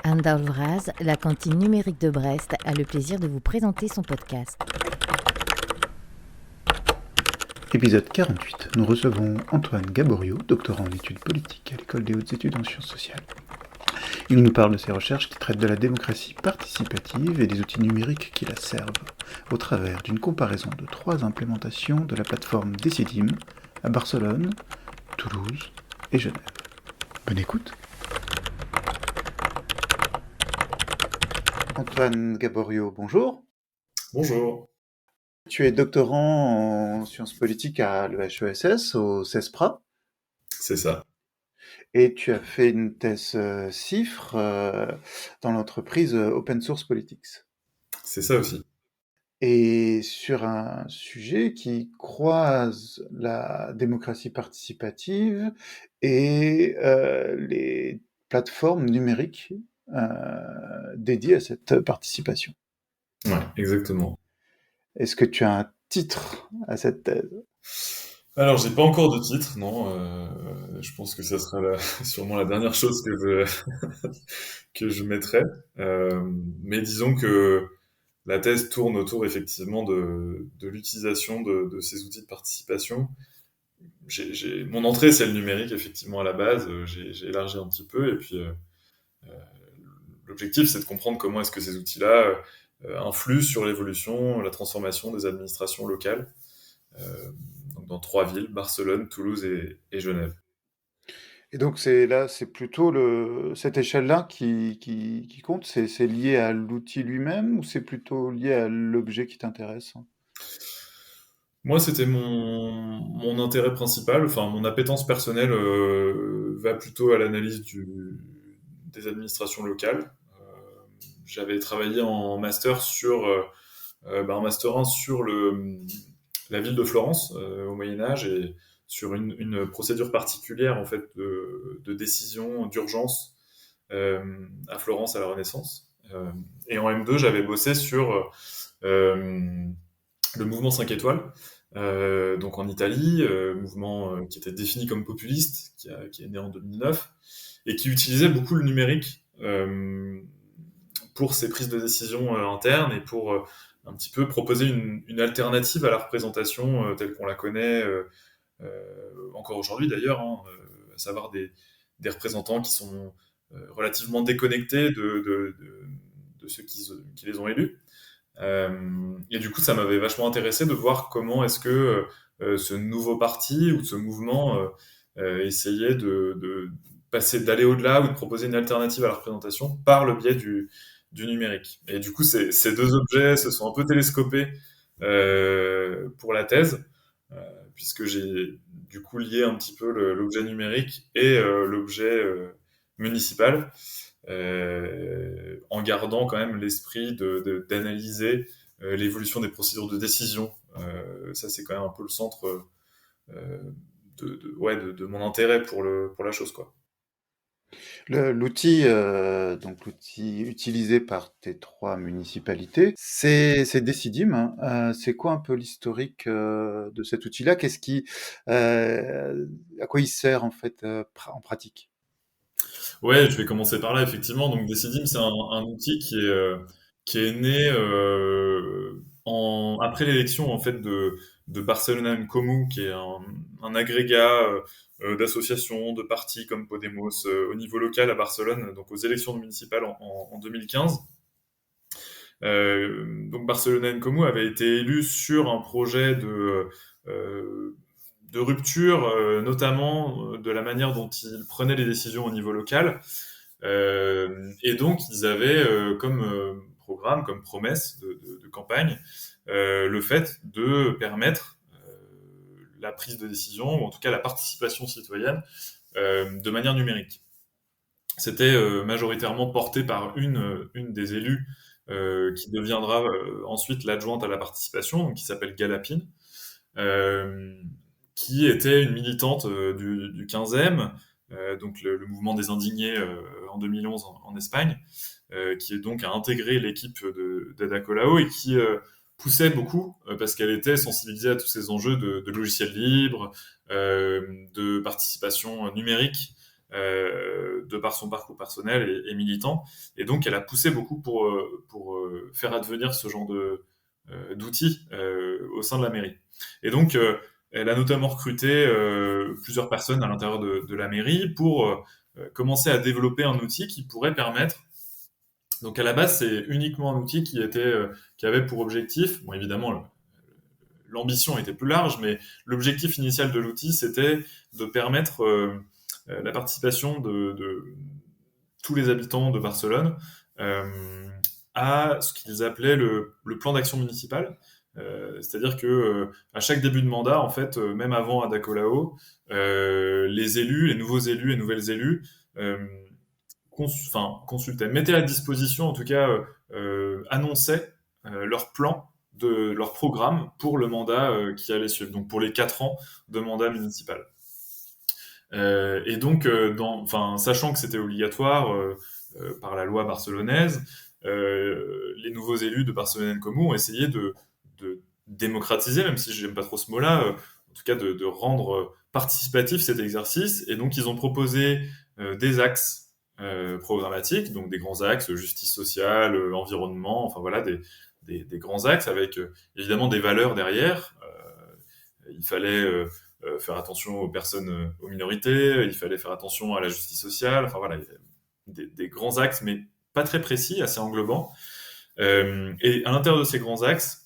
Anne Darlvraz, la cantine numérique de Brest, a le plaisir de vous présenter son podcast. Épisode 48, nous recevons Antoine Gaborio, doctorant en études politiques à l'École des hautes études en sciences sociales. Il nous parle de ses recherches qui traitent de la démocratie participative et des outils numériques qui la servent, au travers d'une comparaison de 3 implémentations de la plateforme Decidim à Barcelone, Toulouse et Genève. Bonne écoute. Antoine Gaborio, bonjour. Bonjour. Tu es doctorant en sciences politiques à l'EHESS, au CESPRA. C'est ça. Et tu as fait une thèse CIFRE dans l'entreprise Open Source Politics. C'est ça aussi. Et sur un sujet qui croise la démocratie participative et les plateformes numériques dédiées à cette participation. Ouais, exactement. Est-ce que tu as un titre à cette thèse ? Alors, j'ai pas encore de titre, non. Je pense que ça sera sûrement la dernière chose que je mettrai. Mais disons que la thèse tourne autour effectivement de l'utilisation de ces outils de participation. Mon entrée, c'est le numérique, effectivement, à la base. J'ai élargi un petit peu, et puis l'objectif, c'est de comprendre comment est-ce que ces outils-là influent sur l'évolution, la transformation des administrations locales. Donc dans 3 villes, Barcelone, Toulouse et Genève. Et donc c'est plutôt cette échelle-là qui compte, c'est lié à l'outil lui-même ou c'est plutôt lié à l'objet qui t'intéresse ? Moi, c'était mon intérêt principal, enfin mon appétence personnelle va plutôt à l'analyse des administrations locales. J'avais travaillé en master en master 1 sur la ville de Florence au Moyen-Âge et sur une procédure particulière en fait de décision d'urgence à Florence à la Renaissance. Et en M2, j'avais bossé sur le mouvement 5 étoiles, donc en Italie, mouvement qui était défini comme populiste, qui est né en 2009, et qui utilisait beaucoup le numérique pour ses prises de décision internes et pour un petit peu proposer une alternative à la représentation telle qu'on la connaît encore aujourd'hui d'ailleurs, hein, à savoir des représentants qui sont relativement déconnectés de ceux qui les ont élus. Et du coup, ça m'avait vachement intéressé de voir comment est-ce que ce nouveau parti ou ce mouvement essayait de d'aller au-delà ou de proposer une alternative à la représentation par le biais du numérique. Et du coup, ces 2 objets se sont un peu télescopés pour la thèse, puisque j'ai du coup lié un petit peu l'objet numérique et l'objet municipal. En gardant quand même l'esprit d'analyser l'évolution des procédures de décision. Ça, c'est quand même un peu le centre de mon intérêt pour la chose, quoi. L'outil utilisé par tes 3 municipalités, c'est Decidim, hein. C'est quoi un peu l'historique de cet outil-là ? À quoi il sert en fait en pratique ? Ouais, je vais commencer par là, effectivement. Donc, Decidim, c'est un outil qui est né après l'élection en fait de Barcelona en Comú, qui est un agrégat d'associations, de partis comme Podemos au niveau local à Barcelone, donc aux élections municipales en 2015. Donc Barcelona en Comú avait été élu sur un projet de rupture, notamment de la manière dont ils prenaient les décisions au niveau local. Et donc, ils avaient comme programme, comme promesse de campagne, le fait de permettre la prise de décision, ou en tout cas la participation citoyenne, de manière numérique. C'était majoritairement porté par une des élus qui deviendra ensuite l'adjointe à la participation, donc qui s'appelle Galapine, euh, qui était une militante du 15e, donc le mouvement des indignés en 2011 en Espagne, qui est donc a intégré l'équipe d'Ada Colau et qui poussait beaucoup parce qu'elle était sensibilisée à tous ces enjeux de logiciels libres, de participation numérique, de par son parcours personnel et militant. Et donc, elle a poussé beaucoup pour faire advenir ce genre d'outils au sein de la mairie. Et donc, elle a notamment recruté plusieurs personnes à l'intérieur de la mairie pour commencer à développer un outil qui pourrait permettre. Donc, à la base, c'est uniquement un outil qui avait pour objectif, bon, évidemment, l'ambition était plus large, mais l'objectif initial de l'outil, c'était de permettre la participation de tous les habitants de Barcelone à ce qu'ils appelaient le plan d'action municipal. C'est-à-dire que à chaque début de mandat, en fait, même avant Ada Colau, les élus, les nouveaux élus et nouvelles élus consultaient, mettaient à disposition, en tout cas, annonçaient leur plan de leur programme pour le mandat qui allait suivre, donc pour les 4 ans de mandat municipal. Et donc, sachant que c'était obligatoire par la loi barcelonaise, les nouveaux élus de Barcelone Comú ont essayé de démocratiser, même si j'aime pas trop ce mot-là, en tout cas de rendre participatif cet exercice. Et donc, ils ont proposé des axes programmatiques, donc des grands axes, justice sociale, environnement, enfin voilà, des grands axes avec évidemment des valeurs derrière. Il fallait faire attention aux personnes, aux minorités, il fallait faire attention à la justice sociale, enfin voilà, il y a des grands axes, mais pas très précis, assez englobants. Et à l'intérieur de ces grands axes,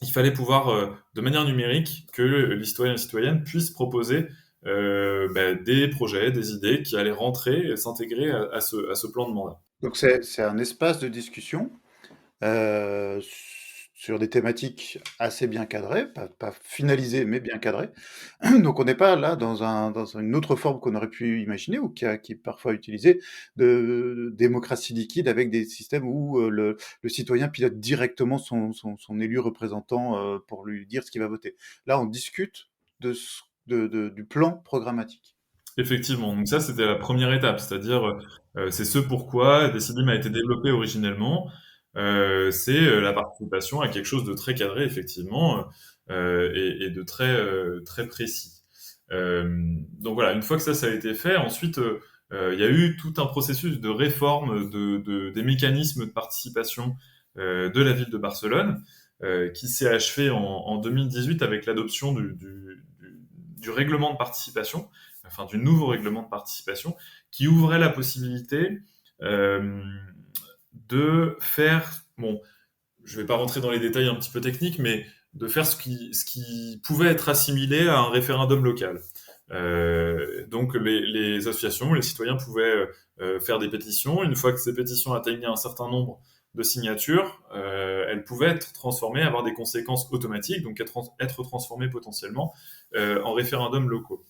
il fallait pouvoir, de manière numérique, que les citoyens et les citoyennes puissent proposer des projets, des idées qui allaient rentrer et s'intégrer à ce plan de mandat. Donc c'est un espace de discussion euh, sur des thématiques assez bien cadrées, pas finalisées, mais bien cadrées. Donc on n'est pas là dans une autre forme qu'on aurait pu imaginer ou qui est parfois utilisée de démocratie liquide avec des systèmes où le citoyen pilote directement son élu représentant pour lui dire ce qu'il va voter. Là, on discute du plan programmatique. Effectivement, donc ça c'était la première étape, c'est-à-dire c'est ce pourquoi Decidim a été développé originellement, c'est la participation à quelque chose de très cadré effectivement et de très précis. Donc voilà, une fois que ça a été fait, ensuite il y a eu tout un processus de réforme des mécanismes de participation de la ville de Barcelone qui s'est achevé en 2018 avec l'adoption du règlement de participation, enfin du nouveau règlement de participation, qui ouvrait la possibilité de faire, bon, je ne vais pas rentrer dans les détails un petit peu techniques, mais de faire ce qui pouvait être assimilé à un référendum local. Donc les associations, les citoyens pouvaient faire des pétitions. Une fois que ces pétitions atteignaient un certain nombre de signatures, elles pouvaient être transformées, avoir des conséquences automatiques, donc être transformées potentiellement en référendums locaux.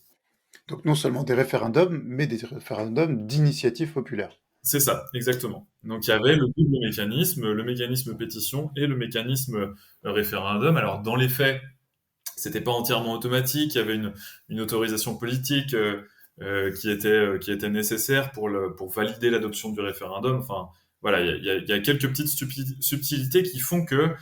Donc non seulement des référendums, mais des référendums d'initiative populaire. C'est ça, exactement. Donc il y avait le mécanisme pétition et le mécanisme référendum. Alors dans les faits, c'était pas entièrement automatique. Il y avait une autorisation politique qui était nécessaire pour valider l'adoption du référendum. Enfin, voilà, il y a quelques petites subtilités qui font que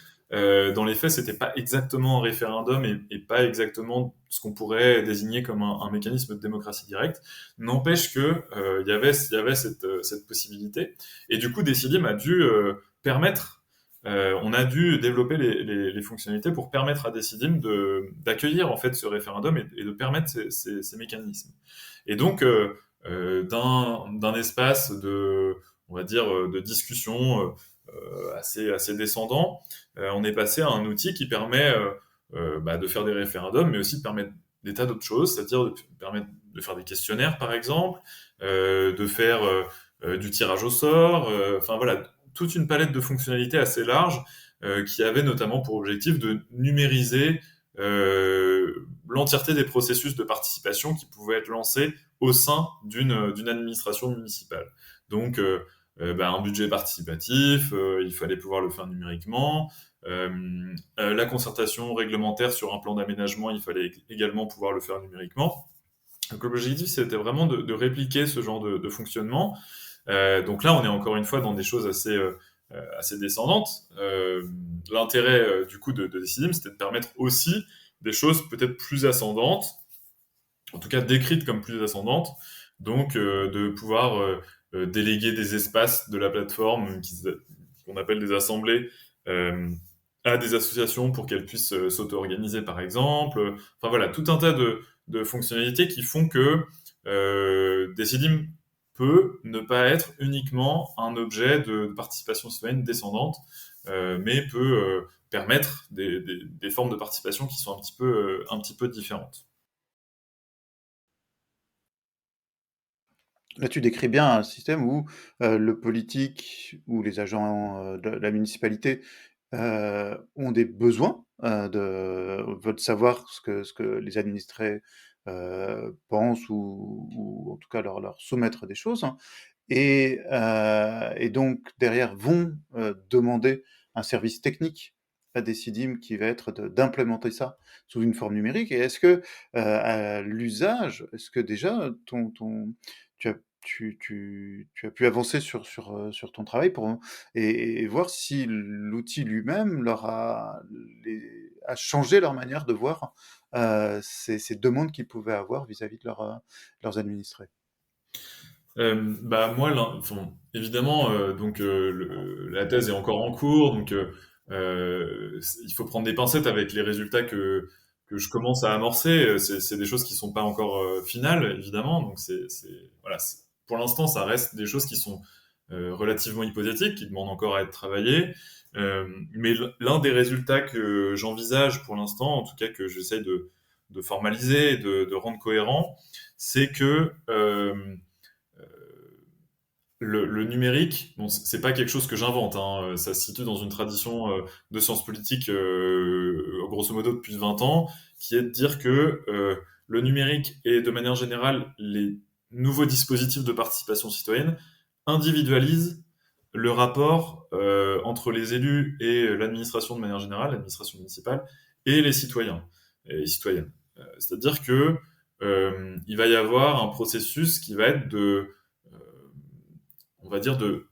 dans les faits, c'était pas exactement un référendum et pas exactement ce qu'on pourrait désigner comme un mécanisme de démocratie directe. N'empêche que il y avait cette possibilité. Et du coup, Decidim a dû permettre on a dû développer les fonctionnalités pour permettre à Decidim d'accueillir en fait ce référendum et de permettre ces mécanismes. Et donc d'un espace on va dire de discussion assez descendant, on est passé à un outil qui permet de faire des référendums, mais aussi de permettre des tas d'autres choses, c'est-à-dire de permettre de faire des questionnaires par exemple, de faire du tirage au sort, enfin voilà, toute une palette de fonctionnalités assez large qui avait notamment pour objectif de numériser l'entièreté des processus de participation qui pouvaient être lancés au sein d'une administration municipale. Donc, un budget participatif, il fallait pouvoir le faire numériquement. La concertation réglementaire sur un plan d'aménagement, il fallait également pouvoir le faire numériquement. Donc l'objectif, c'était vraiment de répliquer ce genre de fonctionnement. Donc là, on est encore une fois dans des choses assez descendantes. L'intérêt du coup de Decidim, c'était de permettre aussi des choses peut-être plus ascendantes, en tout cas décrites comme plus ascendantes, Donc, de pouvoir déléguer des espaces de la plateforme qu'on appelle des assemblées euh, à des associations pour qu'elles puissent s'auto-organiser, par exemple. Enfin voilà, tout un tas de fonctionnalités qui font que Decidim peut ne pas être uniquement un objet de participation citoyenne descendante, mais peut permettre des formes de participation qui sont un petit peu différentes. Là, tu décris bien un système où le politique ou les agents de la municipalité ont des besoins, veulent savoir ce que les administrés pensent ou en tout cas leur soumettre des choses, hein, et donc derrière vont demander un service technique à Decidim qui va être d'implémenter ça sous une forme numérique. Et est-ce que à l'usage, est-ce que déjà tu as, tu as pu avancer sur ton travail et voir si l'outil lui-même a changé leur manière de voir ces demandes qu'ils pouvaient avoir vis-à-vis de leurs administrés? Bah moi, enfin, évidemment, la thèse est encore en cours, donc il faut prendre des pincettes avec les résultats que je commence à amorcer. C'est des choses qui sont pas encore finales, évidemment, donc voilà, pour l'instant, ça reste des choses qui sont relativement hypothétiques, qui demandent encore à être travaillées. Mais l'un des résultats que j'envisage pour l'instant, en tout cas que j'essaye de formaliser, et de rendre cohérent, c'est que le numérique, bon, c'est pas quelque chose que j'invente, hein, ça se situe dans une tradition de sciences politiques, grosso modo depuis 20 ans, qui est de dire que le numérique et de manière générale les nouveaux dispositifs de participation citoyenne individualisent le rapport entre les élus et l'administration de manière générale, l'administration municipale, et les citoyens et les citoyennes. C'est-à-dire que il va y avoir un processus qui va être euh, on va dire, de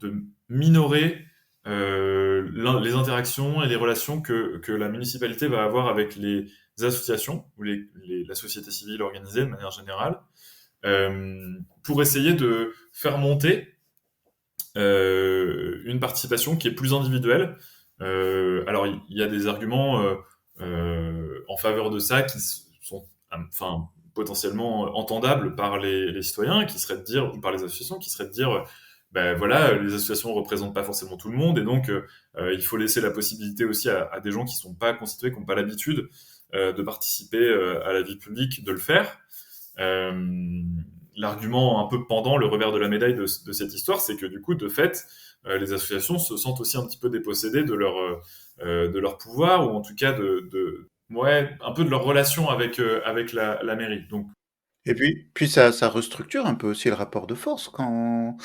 minorer les interactions et les relations que la municipalité va avoir avec les associations ou la société civile organisée de manière générale, pour essayer de faire monter une participation qui est plus individuelle. Alors, il y a des arguments en faveur de ça qui sont, enfin, potentiellement entendables par les citoyens, qui seraient de dire, ou par les associations, qui seraient de dire, ben voilà, les associations ne représentent pas forcément tout le monde, et donc il faut laisser la possibilité aussi à des gens qui sont pas constitués, qui n'ont pas l'habitude de participer à la vie publique, de le faire. Euh, L'argument un peu pendant, le revers de la médaille de cette histoire, c'est que du coup, de fait, les associations se sentent aussi un petit peu dépossédées de leur pouvoir, ou en tout cas ouais, un peu de leur relation avec la mairie. Donc, Et puis ça restructure un peu aussi le rapport de force quand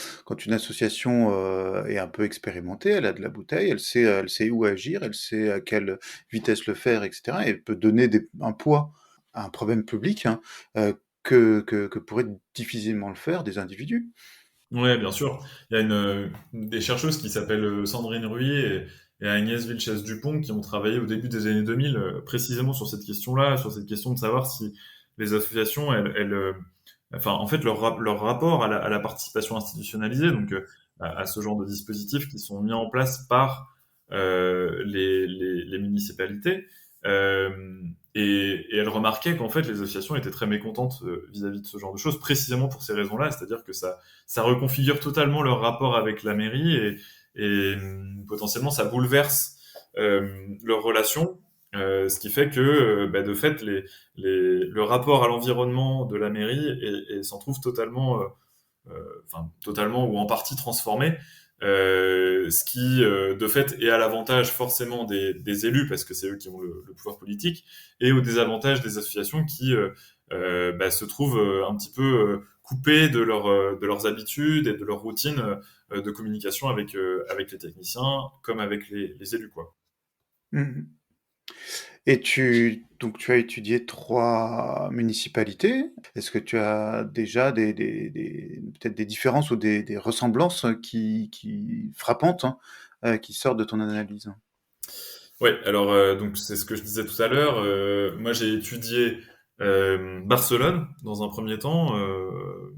une association est un peu expérimentée, elle a de la bouteille, elle sait où agir, elle sait à quelle vitesse le faire, etc. Et elle peut donner un poids à un problème public, hein, que pourraient difficilement le faire des individus. ouais, bien sûr. Il y a des chercheuses qui s'appellent Sandrine Ruyer et Agnès Vilches-Dupont qui ont travaillé au début des années 2000 précisément sur cette question-là, sur cette question de savoir si les associations, enfin, en fait, leur rapport à la participation institutionnalisée, donc à ce genre de dispositifs qui sont mis en place par les municipalités. Euh, et elle remarquait qu'en fait, les associations étaient très mécontentes vis-à-vis de ce genre de choses, précisément pour ces raisons-là, c'est-à-dire que ça reconfigure totalement leur rapport avec la mairie potentiellement ça bouleverse leurs relations, ce qui fait que bah, de fait le rapport à l'environnement de la mairie s'en trouve totalement, enfin totalement ou en partie transformé, ce qui de fait est à l'avantage forcément des élus parce que c'est eux qui ont le pouvoir politique et au désavantage des associations qui bah, se trouvent un petit peu coupées de leurs habitudes et de leur routine de communication avec les techniciens comme avec les élus quoi. Mhm. Et donc tu as étudié 3 municipalités. Est-ce que tu as déjà peut-être des différences ou des ressemblances qui frappantes, hein, qui sortent de ton analyse? Ouais, alors donc c'est ce que je disais tout à l'heure. Moi, j'ai étudié Barcelone, dans un premier temps,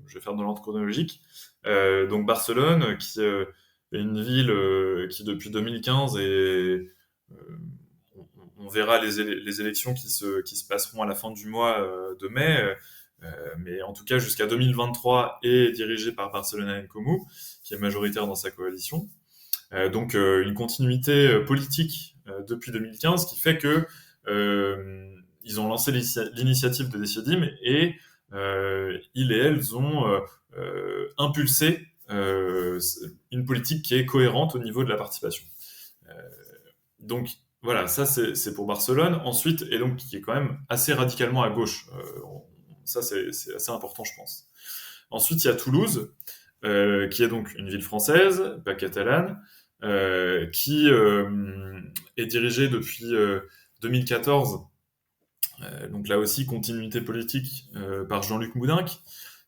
je vais faire dans l'ordre chronologique. Donc Barcelone, qui est une ville qui depuis 2015 est, on verra les élections qui se passeront à la fin du mois de mai, mais en tout cas jusqu'à 2023 est dirigée par Barcelona en Comú, qui est majoritaire dans sa coalition. Donc une continuité politique depuis 2015 qui fait que ils ont lancé l'initiative de Decidim et ils et elles ont impulsé une politique qui est cohérente au niveau de la participation. Euh, donc voilà, ça c'est pour Barcelone. Ensuite, et donc qui est quand même assez radicalement à gauche. Ça c'est assez important, je pense. Ensuite, il y a Toulouse, qui est donc une ville française, pas catalane, qui est dirigée depuis 2014. Donc là aussi, continuité politique par Jean-Luc Moudenc,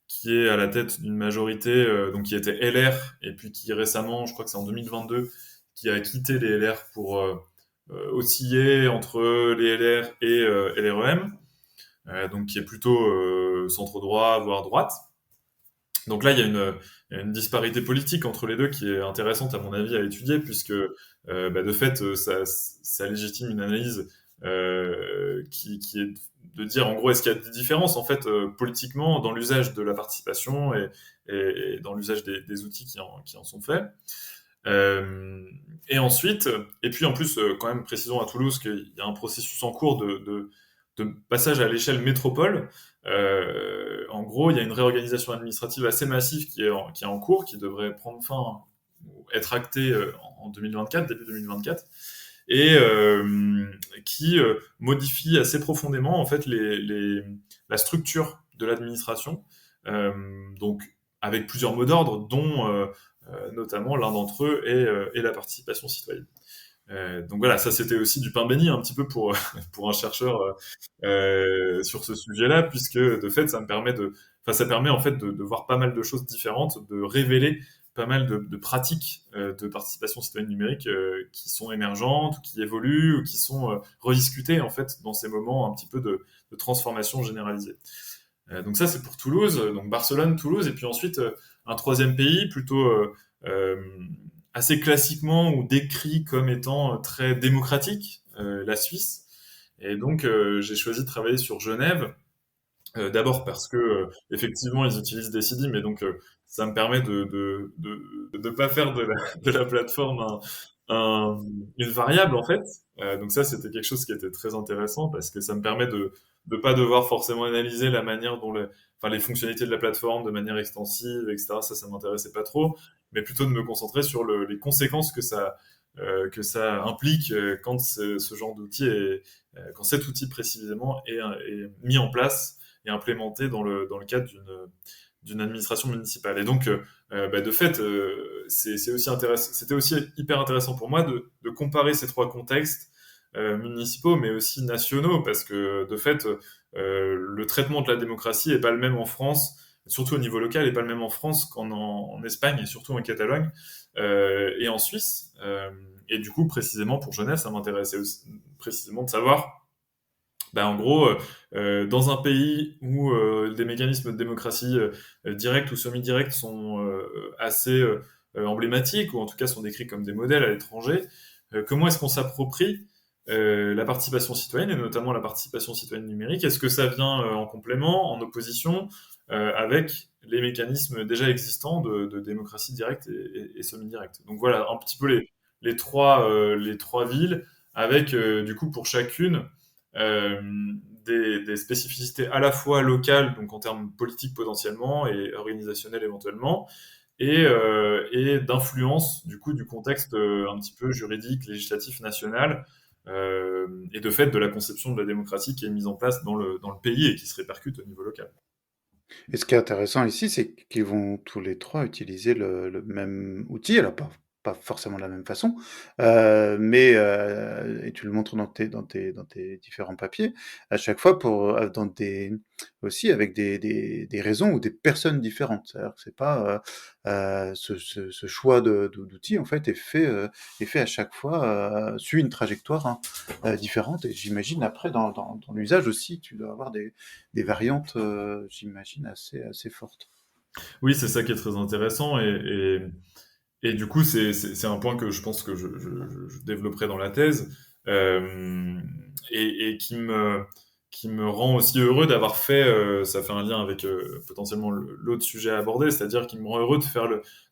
qui est à la tête d'une majorité, donc qui était LR, et puis qui récemment, je crois que c'est en 2022, qui a quitté les LR pour osciller entre les LR et LREM, donc qui est plutôt centre-droit, voire droite. Donc là, il y a une disparité politique entre les deux qui est intéressante à mon avis à étudier, puisque de fait, ça légitime une analyse qui est de dire en gros est-ce qu'il y a des différences en fait politiquement dans l'usage de la participation et dans l'usage des outils qui en sont faits. Et ensuite, et puis en plus, quand même précisons à Toulouse qu'il y a un processus en cours de passage à l'échelle métropole. En gros, il y a une réorganisation administrative assez massive qui est en cours, qui devrait prendre fin, ou être actée en 2024, début 2024, et qui modifie assez profondément en fait la structure de l'administration, donc avec plusieurs mots d'ordre, dont notamment l'un d'entre eux est la participation citoyenne. Donc voilà, ça c'était aussi du pain béni un petit peu pour pour un chercheur sur ce sujet-là, puisque de fait ça permet en fait de voir pas mal de choses différentes, de révéler pas mal de pratiques de participation citoyenne numérique qui sont émergentes, ou qui évoluent, ou qui sont rediscutées en fait dans ces moments un petit peu de transformation généralisée. Donc ça c'est pour Toulouse, donc Barcelone, Toulouse, et puis ensuite un troisième pays plutôt euh, assez classiquement ou décrit comme étant très démocratique, la Suisse. Et donc j'ai choisi de travailler sur Genève, d'abord parce que effectivement ils utilisent Decidim, mais donc ça me permet de pas faire de la plateforme une variable en fait. Donc ça c'était quelque chose qui était très intéressant parce que ça me permet de pas devoir forcément analyser la manière dont enfin, les fonctionnalités de la plateforme de manière extensive, etc. Ça m'intéressait pas trop, mais plutôt de me concentrer sur les conséquences que ça implique quand ce genre d'outil quand cet outil précisément est mis en place et implémenté dans le cadre d'une administration municipale. Et donc, de fait, c'était aussi hyper intéressant pour moi de comparer ces trois contextes municipaux, mais aussi nationaux, parce que de fait, le traitement de la démocratie est pas le même en France, surtout au niveau local, est pas le même en France en Espagne et surtout en Catalogne et en Suisse. Et du coup, précisément pour Genève, ça m'intéressait aussi, précisément de savoir en gros, dans un pays où des mécanismes de démocratie directe ou semi-directe sont assez emblématiques, ou en tout cas sont décrits comme des modèles à l'étranger, comment est-ce qu'on s'approprie la participation citoyenne, et notamment la participation citoyenne numérique? Est-ce que ça vient en complément, en opposition, avec les mécanismes déjà existants de démocratie directe et semi-directe? Donc voilà, un petit peu les trois villes, avec du coup pour chacune euh, des spécificités à la fois locales, donc en termes politiques potentiellement et organisationnels éventuellement, et d'influence du coup du contexte un petit peu juridique, législatif, national, et de fait de la conception de la démocratie qui est mise en place dans le pays et qui se répercute au niveau local. Et ce qui est intéressant ici, c'est qu'ils vont tous les trois utiliser le même outil. Alors, pas forcément de la même façon, et tu le montres dans tes différents papiers, à chaque fois aussi avec des raisons ou des personnes différentes. C'est-à-dire que c'est pas, ce choix d'outils, en fait, est fait à chaque fois, suit une trajectoire, hein, différente, et j'imagine après dans l'usage aussi, tu dois avoir des variantes, j'imagine assez fortes. Oui, c'est ça qui est très intéressant et du coup, c'est un point que je pense que je développerai dans la thèse, et qui me rend aussi heureux d'avoir fait, ça fait un lien avec potentiellement l'autre sujet à aborder, c'est-à-dire qu'il me rend heureux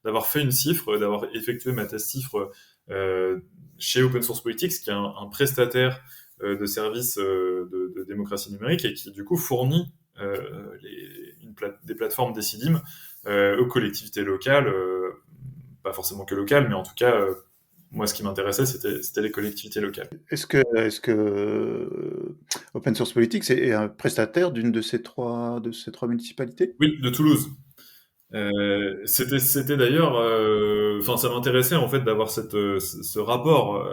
d'avoir fait une cifre, d'avoir effectué ma thèse cifre chez Open Source Politics, qui est un prestataire de services de démocratie numérique et qui du coup fournit des plateformes Decidim aux collectivités locales, pas forcément que locales, mais en tout cas, moi, ce qui m'intéressait, c'était les collectivités locales. Est-ce que Open Source Politics est un prestataire d'une de ces trois municipalités? Oui, de Toulouse. C'était d'ailleurs, enfin, ça m'intéressait en fait d'avoir ce rapport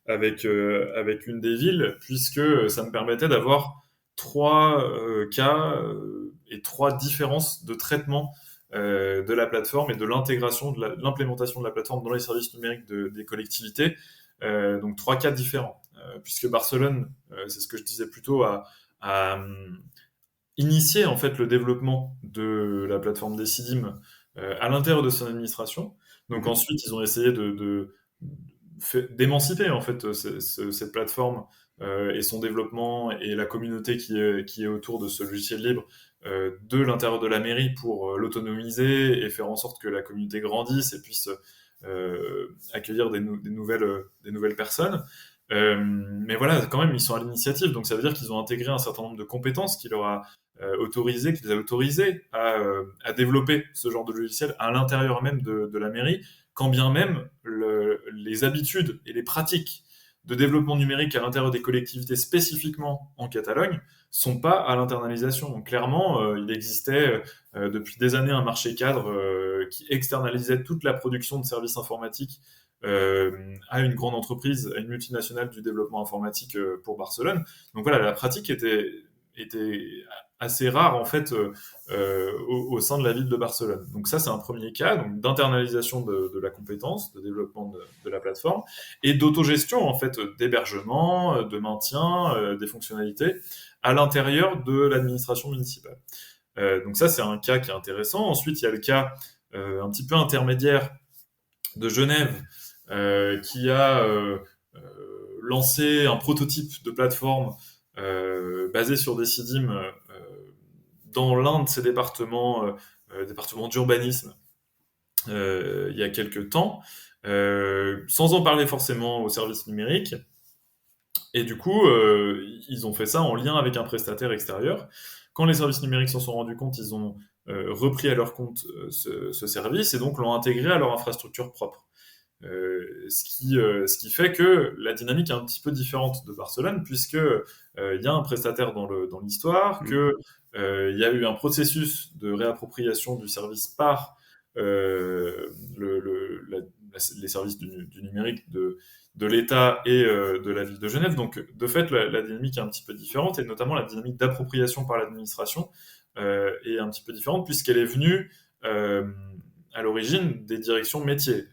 avec une des villes, puisque ça me permettait d'avoir trois cas et trois différences de traitement de la plateforme et de l'intégration, de l'implémentation de la plateforme dans les services numériques des collectivités. Donc trois cas différents, puisque Barcelone, c'est ce que je disais plus tôt, a initié en fait le développement de la plateforme Decidim à l'intérieur de son administration. Donc ensuite, ils ont essayé d'émanciper en fait cette plateforme et son développement et la communauté qui est autour de ce logiciel libre de l'intérieur de la mairie pour l'autonomiser et faire en sorte que la communauté grandisse et puisse accueillir des nouvelles personnes. Mais voilà, quand même, ils sont à l'initiative, donc ça veut dire qu'ils ont intégré un certain nombre de compétences qui les a autorisés à développer ce genre de logiciel à l'intérieur même de la mairie, quand bien même les habitudes et les pratiques de développement numérique à l'intérieur des collectivités, spécifiquement en Catalogne, sont pas à l'internalisation. Donc clairement, il existait depuis des années un marché cadre qui externalisait toute la production de services informatiques à une grande entreprise, à une multinationale du développement informatique pour Barcelone. Donc voilà, la pratique était assez rare en fait au sein de la ville de Barcelone. Donc ça, c'est un premier cas donc d'internalisation de la compétence, de développement de la plateforme et d'autogestion en fait d'hébergement, de maintien des fonctionnalités à l'intérieur de l'administration municipale. Donc ça, c'est un cas qui est intéressant. Ensuite, il y a le cas un petit peu intermédiaire de Genève qui a lancé un prototype de plateforme basé sur Decidim dans l'un de ses départements d'urbanisme il y a quelques temps, sans en parler forcément aux services numériques. Et du coup, ils ont fait ça en lien avec un prestataire extérieur. Quand les services numériques s'en sont rendus compte, ils ont repris à leur compte ce service et donc l'ont intégré à leur infrastructure propre. Ce qui fait que la dynamique est un petit peu différente de Barcelone, puisque il y a un prestataire dans l'histoire, que il y a eu un processus de réappropriation du service par les services du numérique de l'État et de la ville de Genève. Donc, de fait, la dynamique est un petit peu différente, et notamment la dynamique d'appropriation par l'administration est un petit peu différente, puisqu'elle est venue à l'origine des directions métiers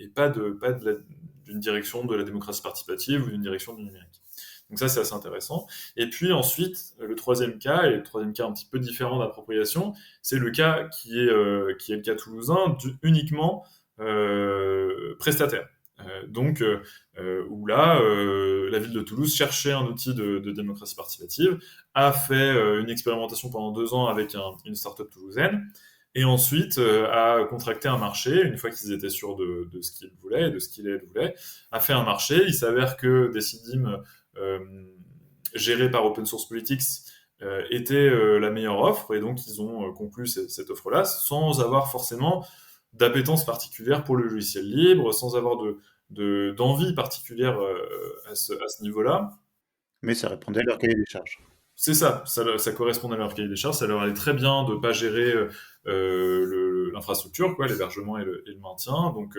et pas d'une direction de la démocratie participative ou d'une direction du numérique. Donc ça, c'est assez intéressant. Et puis ensuite, le troisième cas, et le troisième cas un petit peu différent d'appropriation, c'est le cas qui est le cas toulousain, uniquement prestataire. Donc, où là, la ville de Toulouse cherchait un outil de démocratie participative, a fait une expérimentation pendant 2 ans avec une start-up toulousaine, et ensuite a contracté un marché, une fois qu'ils étaient sûrs de ce qu'ils voulaient, de ce qu'il voulait, a fait un marché. Il s'avère que Decidim, géré par Open Source Politics, était la meilleure offre, et donc ils ont conclu cette offre-là, sans avoir forcément d'appétence particulière pour le logiciel libre, sans avoir d'envie particulière à ce niveau-là. Mais ça répondait à leur cahier des charges. C'est ça, ça correspondait à leur cahier des charges, ça leur allait très bien de pas gérer l'infrastructure, quoi, l'hébergement et le maintien. Donc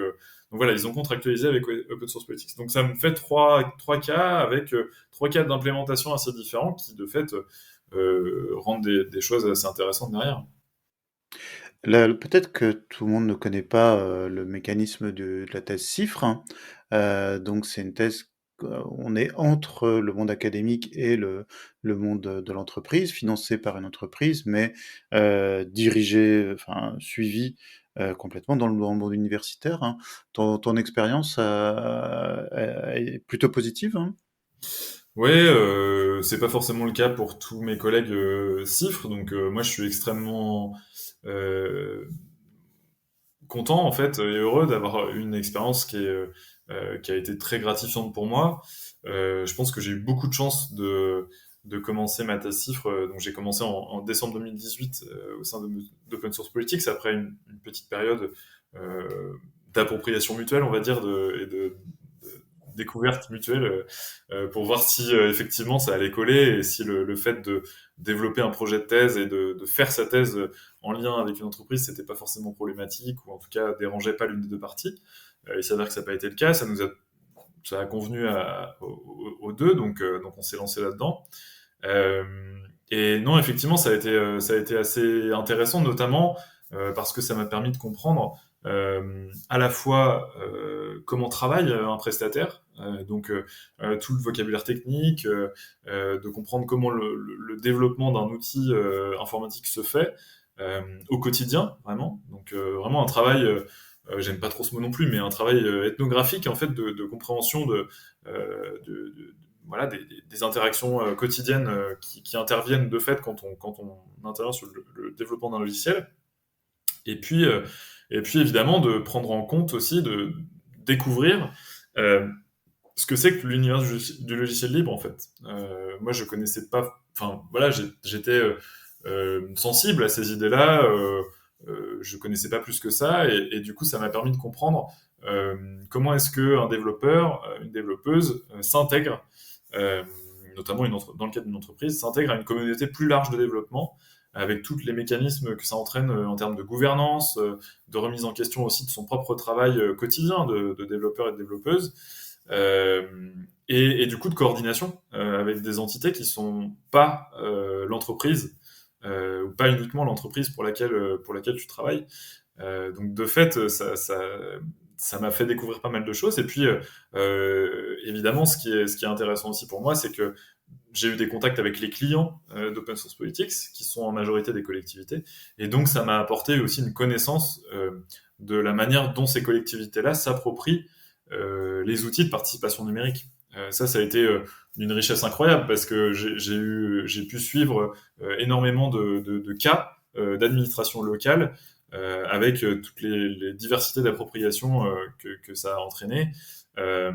voilà, ils ont contractualisé avec Open Source Politics. Donc ça me fait trois cas avec trois cas d'implémentation assez différents qui, de fait, rendent des choses assez intéressantes derrière. Peut-être que tout le monde ne connaît pas le mécanisme de la thèse CIFRE, hein. Donc c'est une thèse, on est entre le monde académique et le monde de l'entreprise, financé par une entreprise, mais dirigé, enfin suivi complètement dans le monde universitaire, hein. Ton expérience est plutôt positive, hein? Ouais, c'est pas forcément le cas pour tous mes collègues CIFRE, donc moi je suis extrêmement euh, content en fait et heureux d'avoir une expérience qui a été très gratifiante pour moi. Je pense que j'ai eu beaucoup de chance de commencer ma thèse CIFRE, donc j'ai commencé en décembre 2018 au sein d'Open Source Politics après une petite période euh, d'appropriation mutuelle, on va dire, et de découverte mutuelle pour voir si effectivement ça allait coller et si le fait de développer un projet de thèse et de faire sa thèse en lien avec une entreprise, c'était pas forcément problématique ou en tout cas dérangeait pas l'une des deux parties. Il s'avère que ça n'a pas été le cas, ça a convenu aux deux, donc on s'est lancé là-dedans. Euh, et non, effectivement, ça a été assez intéressant, notamment parce que ça m'a permis de comprendre à la fois comment travaille un prestataire, tout le vocabulaire technique, de comprendre comment le développement d'un outil informatique se fait au quotidien, vraiment. Donc vraiment un travail, j'aime pas trop ce mot non plus, mais un travail ethnographique en fait de compréhension voilà, des interactions quotidiennes qui interviennent de fait quand on intervient sur le développement d'un logiciel. Et puis, euh, et puis évidemment de prendre en compte aussi, de découvrir euh, ce que c'est que l'univers du logiciel libre en fait. Moi je connaissais pas, enfin voilà, j'étais sensible à ces idées-là, je connaissais pas plus que ça, et du coup ça m'a permis de comprendre comment est-ce qu'un développeur, une développeuse s'intègre, euh, notamment dans le cadre d'une entreprise, s'intègre à une communauté plus large de développement, avec tous les mécanismes que ça entraîne en termes de gouvernance, de remise en question aussi de son propre travail quotidien de développeur et de développeuse, euh, et du coup de coordination avec des entités qui sont pas l'entreprise, ou pas uniquement l'entreprise pour laquelle tu travailles. Donc de fait, ça m'a fait découvrir pas mal de choses. Et puis, évidemment, ce qui est intéressant aussi pour moi, c'est que j'ai eu des contacts avec les clients d'Open Source Politics, qui sont en majorité des collectivités. Et donc, ça m'a apporté aussi une connaissance de la manière dont ces collectivités-là s'approprient les outils de participation numérique. Ça a été d'une richesse incroyable parce que j'ai pu suivre énormément de cas d'administration locale avec toutes les diversités d'appropriation que ça a entraîné. Euh,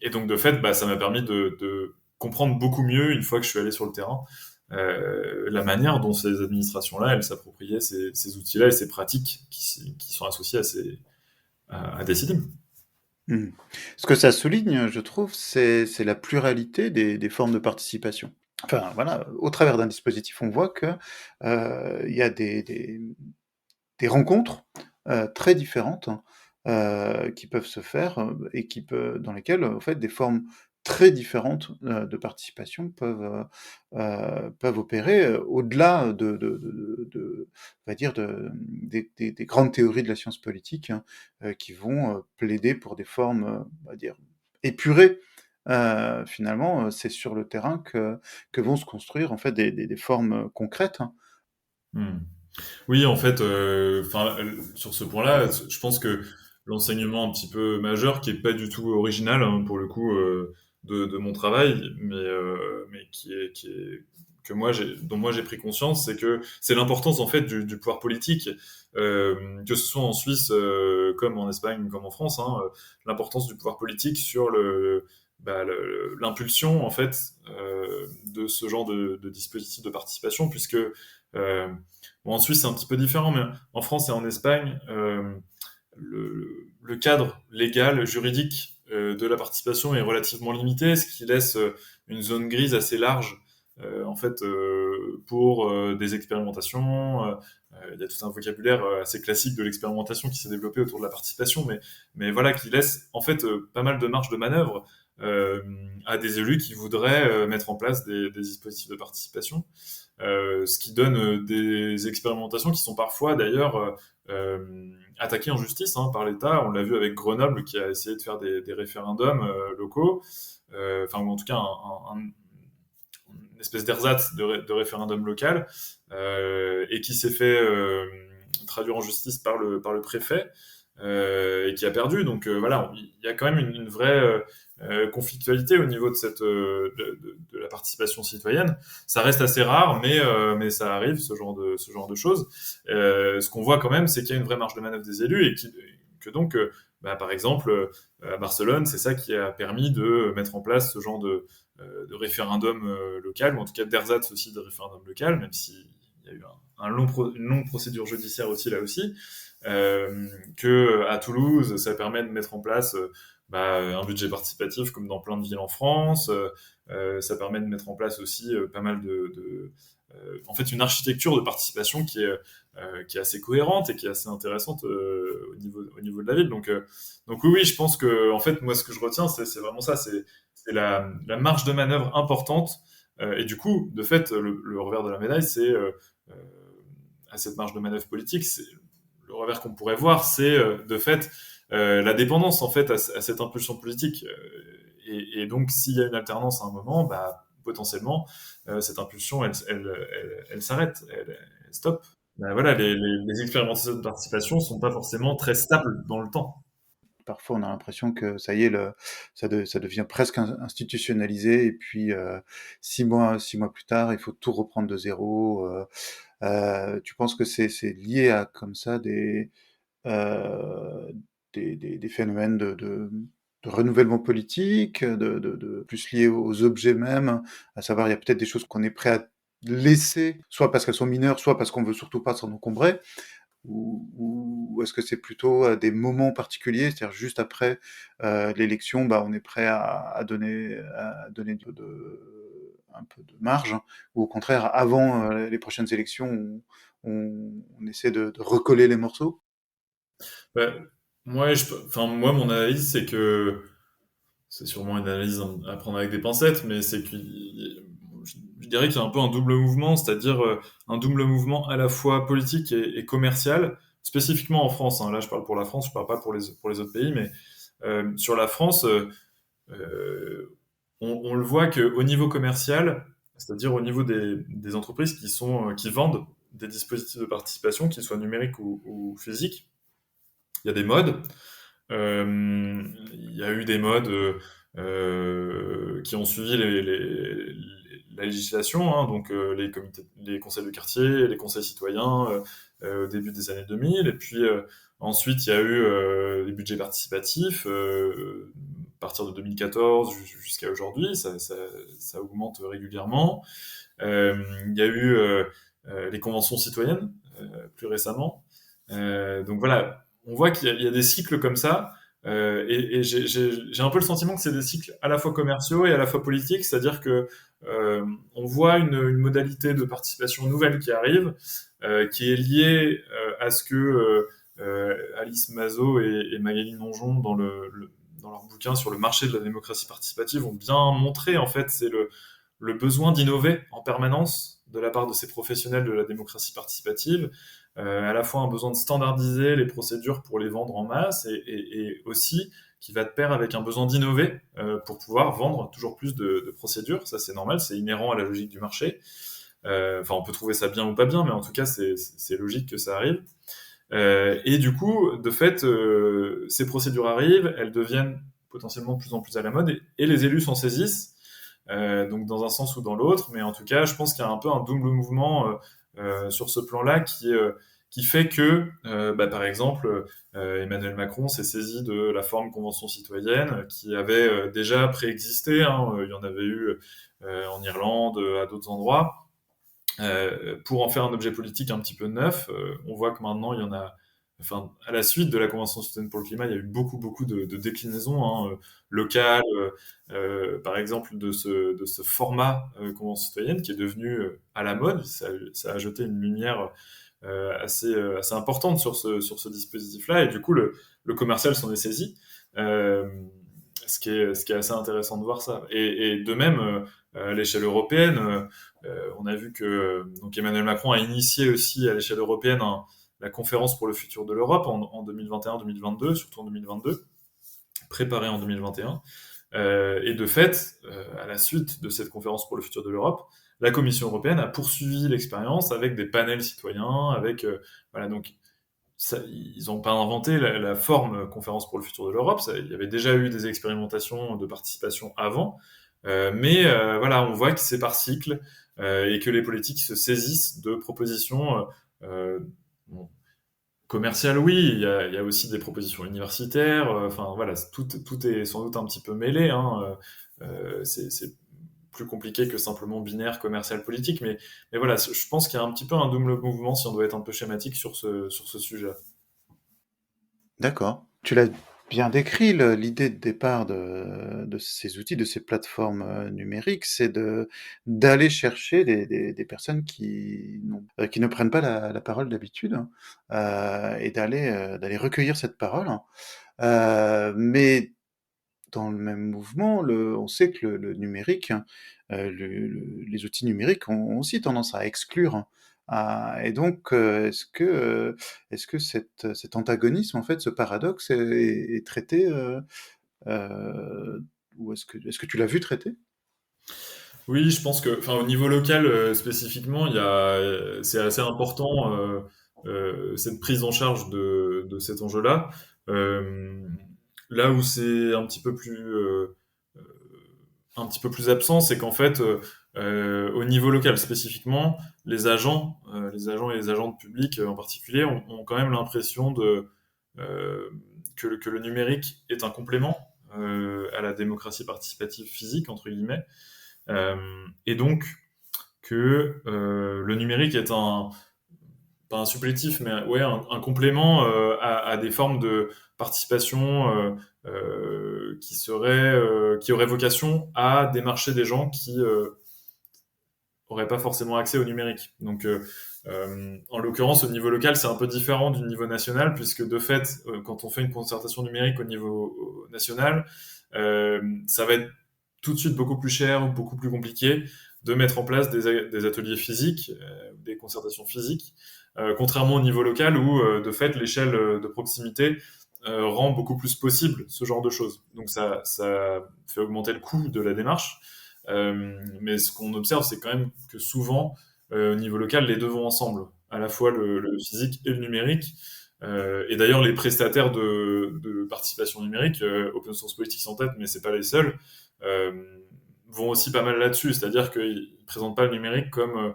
et donc, de fait, bah, ça m'a permis de comprendre beaucoup mieux, une fois que je suis allé sur le terrain, la manière dont ces administrations-là, elles s'appropriaient ces outils-là et ces pratiques qui sont associées à des CIDM. Mmh. Ce que ça souligne, je trouve, c'est la pluralité des formes de participation. Enfin, voilà, au travers d'un dispositif, on voit que, il y a des rencontres, très différentes, hein, qui peuvent se faire, et dans lesquelles, en fait, des formes très différentes, de participation peuvent opérer, au-delà on va dire des grandes théories de la science politique, hein, qui vont, plaider pour des formes, on va dire épurées. Finalement, c'est sur le terrain que vont se construire, en fait, des formes, concrètes, hein. Hmm. Oui, en fait, sur ce point-là, je pense que l'enseignement un petit peu majeur, qui est pas du tout original hein, pour le coup de mon travail, mais que dont moi j'ai pris conscience, c'est que c'est l'importance en fait du pouvoir politique, que ce soit en Suisse comme en Espagne comme en France, hein, l'importance du pouvoir politique sur l'impulsion en fait de ce genre de dispositif de participation, puisque bon, en Suisse, c'est un petit peu différent, mais en France et en Espagne, le cadre légal, juridique de la participation est relativement limité, ce qui laisse une zone grise assez large en fait, pour des expérimentations. Il y a tout un vocabulaire assez classique de l'expérimentation qui s'est développé autour de la participation, mais voilà, qui laisse en fait pas mal de marge de manœuvre à des élus qui voudraient mettre en place des dispositifs de participation, ce qui donne des expérimentations qui sont parfois d'ailleurs attaquées en justice par l'État. On l'a vu avec Grenoble qui a essayé de faire des référendums locaux, enfin ou en tout cas une espèce d'ersatz de référendum local, et qui s'est fait traduire en justice par le préfet, et qui a perdu. Donc voilà, il y a quand même une vraie conflictualité au niveau de la participation citoyenne. Ça reste assez rare, mais ça arrive, ce genre de choses. Ce qu'on voit quand même, c'est qu'il y a une vraie marge de manœuvre des élus, et que donc, par exemple, à Barcelone, c'est ça qui a permis de mettre en place ce genre de référendum local, ou en tout cas d'ersatz aussi de référendum local, même s'il y a eu une longue procédure judiciaire aussi là aussi. Que à Toulouse, ça permet de mettre en place un budget participatif comme dans plein de villes en France. Ça permet de mettre en place aussi pas mal en fait, une architecture de participation qui est assez cohérente et qui est assez intéressante au niveau de la ville. Donc oui, je pense que en fait, moi, ce que je retiens, c'est vraiment ça, c'est la marge de manœuvre importante. Et du coup, de fait, le revers de la médaille, c'est à cette marge de manœuvre politique, le revers qu'on pourrait voir, c'est de fait la dépendance en fait à cette impulsion politique. Et donc, s'il y a une alternance à un moment, potentiellement, cette impulsion, elle s'arrête, elle stoppe. Voilà, les expérimentations de participation sont pas forcément très stables dans le temps. Parfois, on a l'impression que ça y est, ça devient presque institutionnalisé, et puis 6 mois plus tard, il faut tout reprendre de zéro. Tu penses que c'est lié à comme ça euh, des phénomènes de renouvellement politique, plus liés aux objets mêmes, à savoir il y a peut-être des choses qu'on est prêt à laisser, soit parce qu'elles sont mineures, soit parce qu'on veut surtout pas s'en encombrer, ou est-ce que c'est plutôt à des moments particuliers, c'est-à-dire juste après l'élection, on est prêt à donner un peu de marge, ou au contraire, avant les prochaines élections, on essaie de recoller les morceaux? Bah, moi, mon analyse, c'est que c'est sûrement une analyse à prendre avec des pincettes, mais c'est que je dirais qu'il y a un peu un double mouvement, c'est-à-dire un double mouvement à la fois politique et commercial, spécifiquement en France. Là, je parle pour la France, je parle pas pour les autres pays, mais sur la France, on le voit qu'au niveau commercial, c'est-à-dire au niveau des entreprises qui vendent des dispositifs de participation, qu'ils soient numériques ou physiques, il y a des modes. Il y a eu des modes qui ont suivi la législation, donc les conseils de quartier, les conseils citoyens au début des années 2000, et puis ensuite il y a eu les budgets participatifs à partir de 2014 jusqu'à aujourd'hui, ça augmente régulièrement. Il y a eu les conventions citoyennes plus récemment. Donc voilà, on voit qu'il y a des cycles comme ça, et j'ai un peu le sentiment que c'est des cycles à la fois commerciaux et à la fois politiques, c'est-à-dire que on voit une modalité de participation nouvelle qui arrive, qui est liée à ce que Alice Mazeau et Magali Nonjon, dans leur bouquin sur le marché de la démocratie participative, ont bien montré. En fait, c'est le besoin d'innover en permanence de la part de ces professionnels de la démocratie participative, à la fois un besoin de standardiser les procédures pour les vendre en masse, et aussi qui va de pair avec un besoin d'innover pour pouvoir vendre toujours plus de procédures. Ça, c'est normal, c'est inhérent à la logique du marché. Enfin, on peut trouver ça bien ou pas bien, mais en tout cas, c'est logique que ça arrive. Et du coup, de fait, ces procédures arrivent, elles deviennent potentiellement de plus en plus à la mode, et les élus s'en saisissent, donc dans un sens ou dans l'autre. Mais en tout cas, je pense qu'il y a un peu un double mouvement sur ce plan-là qui fait que, par exemple, Emmanuel Macron s'est saisi de la forme convention citoyenne qui avait déjà préexisté. Il y en avait eu en Irlande, à d'autres endroits. Pour en faire un objet politique un petit peu neuf, on voit que maintenant il y en a enfin, à la suite de la Convention citoyenne pour le climat, il y a eu beaucoup de déclinaisons locales, par exemple de ce format Convention citoyenne qui est devenu à la mode. Ça a jeté une lumière assez importante sur ce dispositif-là, et du coup, le commercial s'en est saisi. Euh, ce qui est assez intéressant de voir ça. Et de même, à l'échelle européenne, on a vu que donc Emmanuel Macron a initié aussi à l'échelle européenne la conférence pour le futur de l'Europe en 2021-2022, surtout en 2022, préparée en 2021. Et de fait, à la suite de cette conférence pour le futur de l'Europe, la Commission européenne a poursuivi l'expérience avec des panels citoyens, avec voilà, donc ça, ils n'ont pas inventé la forme conférence pour le futur de l'Europe. Il y avait déjà eu des expérimentations de participation avant, mais voilà, on voit que c'est par cycle et que les politiques se saisissent de propositions bon, commerciales. Oui, il y a aussi des propositions universitaires. Enfin voilà, tout est sans doute un petit peu mêlé. Hein, c'est plus compliqué que simplement binaire, commercial, politique, mais voilà, je pense qu'il y a un petit peu un double mouvement si on doit être un peu schématique sur ce sujet. D'accord. Tu l'as bien décrit, l'idée de départ de ces outils, de ces plateformes numériques, c'est d'aller chercher des personnes qui ne prennent pas la parole d'habitude, hein, et d'aller recueillir cette parole, hein. Mais dans le même mouvement, on sait que le numérique, hein, les outils numériques ont aussi tendance à exclure, hein. Et donc, est-ce que cet antagonisme, en fait, ce paradoxe est traité, ou est-ce que tu l'as vu traité? Oui, je pense que, enfin, au niveau local spécifiquement, c'est assez important cette prise en charge de cet enjeu-là. Euh, Là où c'est un petit peu plus absent, c'est qu'en fait, au niveau local spécifiquement, les agents et les agentes publiques en particulier, ont quand même l'impression que le numérique est un complément à la démocratie participative physique entre guillemets. Et donc que le numérique est pas un supplétif, mais ouais, un complément à des formes de participation qui auraient vocation à démarcher des gens qui auraient pas forcément accès au numérique. Donc, en l'occurrence, au niveau local, c'est un peu différent du niveau national, puisque de fait, quand on fait une concertation numérique au niveau national, ça va être tout de suite beaucoup plus cher, beaucoup plus compliqué de mettre en place des ateliers physiques, des concertations physiques, contrairement au niveau local où, de fait, l'échelle de proximité rend beaucoup plus possible ce genre de choses. Donc ça fait augmenter le coût de la démarche. Mais ce qu'on observe, c'est quand même que souvent, au niveau local, les deux vont ensemble, à la fois le physique et le numérique. Et d'ailleurs, les prestataires de participation numérique, Open Source Politics en tête, mais c'est pas les seuls, euh, vont aussi pas mal là-dessus. C'est-à-dire qu'ils présentent pas le numérique comme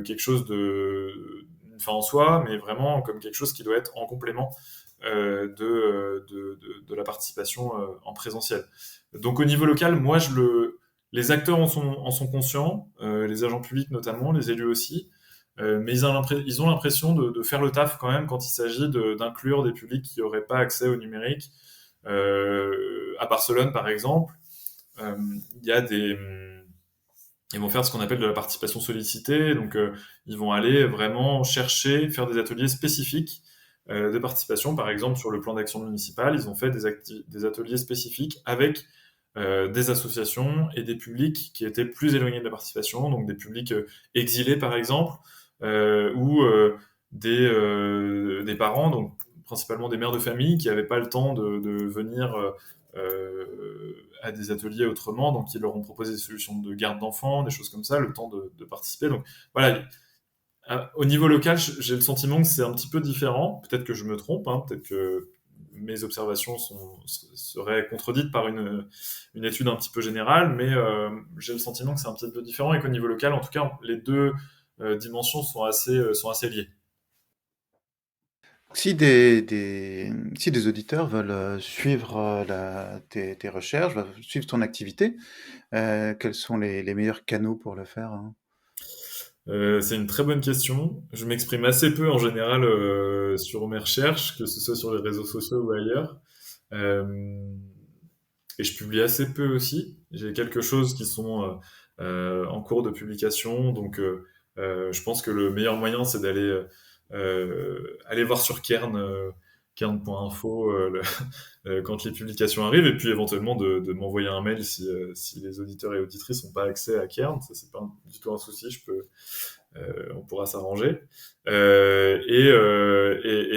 quelque chose une fin en soi, mais vraiment comme quelque chose qui doit être en complément de la participation en présentiel. Donc au niveau local, les acteurs en sont conscients, les agents publics notamment, les élus aussi, mais ils ont l'impression de faire le taf quand même quand il s'agit d'inclure des publics qui n'auraient pas accès au numérique. À Barcelone, par exemple, il y a ils vont faire ce qu'on appelle de la participation sollicitée, donc ils vont aller vraiment chercher, faire des ateliers spécifiques de participation. Par exemple, sur le plan d'action municipale, ils ont fait des ateliers spécifiques avec des associations et des publics qui étaient plus éloignés de la participation, donc des publics exilés par exemple, ou des parents, donc principalement des mères de famille qui n'avaient pas le temps de venir à des ateliers autrement, donc ils leur ont proposé des solutions de garde d'enfants, des choses comme ça, le temps de participer. Donc voilà, au niveau local, j'ai le sentiment que c'est un petit peu différent. Peut-être que je me trompe, hein, peut-être que mes observations seraient contredites par une étude un petit peu générale, mais j'ai le sentiment que c'est un petit peu différent et qu'au niveau local, en tout cas, les deux dimensions sont assez liées. Si des auditeurs veulent suivre tes recherches, veulent suivre ton activité, quels sont les meilleurs canaux pour le faire, hein? C'est une très bonne question. Je m'exprime assez peu en général sur mes recherches, que ce soit sur les réseaux sociaux ou ailleurs. Euh, et je publie assez peu aussi. J'ai quelques choses qui sont en cours de publication, donc je pense que le meilleur moyen, c'est d'aller aller voir sur Kern, kern.info, quand les publications arrivent, et puis éventuellement de m'envoyer un mail si les auditeurs et auditrices n'ont pas accès à Kern. Ça, c'est pas du tout un souci. On pourra s'arranger. Et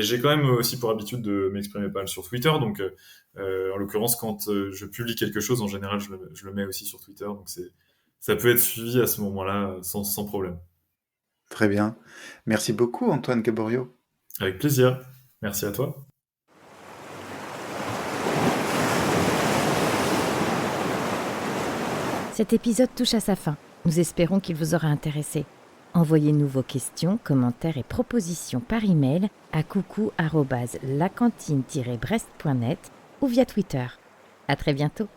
j'ai quand même aussi pour habitude de m'exprimer pas mal sur Twitter. Donc, en l'occurrence, quand je publie quelque chose, en général, je le mets aussi sur Twitter. Donc, ça peut être suivi à ce moment-là sans problème. Très bien. Merci beaucoup, Antoine Gaborio. Avec plaisir. Merci à toi. Cet épisode touche à sa fin. Nous espérons qu'il vous aura intéressé. Envoyez-nous vos questions, commentaires et propositions par email à coucou@lacantine-brest.net ou via Twitter. À très bientôt.